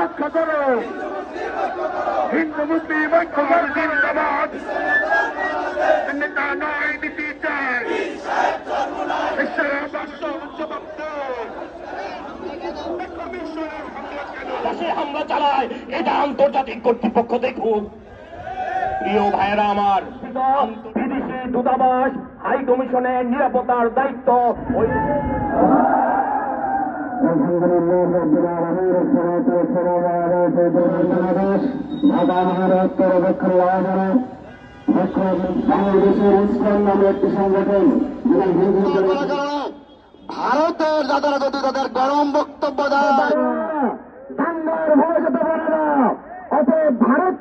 রক্ষা করো, হিন্দু মুসলিম ঐক্যবাদ জিন্দাবাদ, নেতা নয় নীতি চাই, দেশে হামলা চালায়, এটা আন্তর্জাতিক কর্তৃপক্ষ দেখুক। প্রিয় ভাইয়েরা আমার, বিদেশি দূতাবাস হাই কমিশনের নিরাপত্তার দায়িত্ব ওই ঢাকা মহারাষ্ট্র দক্ষিণ বাংলাদেশের ইসলাম নামে একটি সংগঠন ভারতের দাদারা যদি তাদের গরম বক্তব্য দেয় অতএব ভারত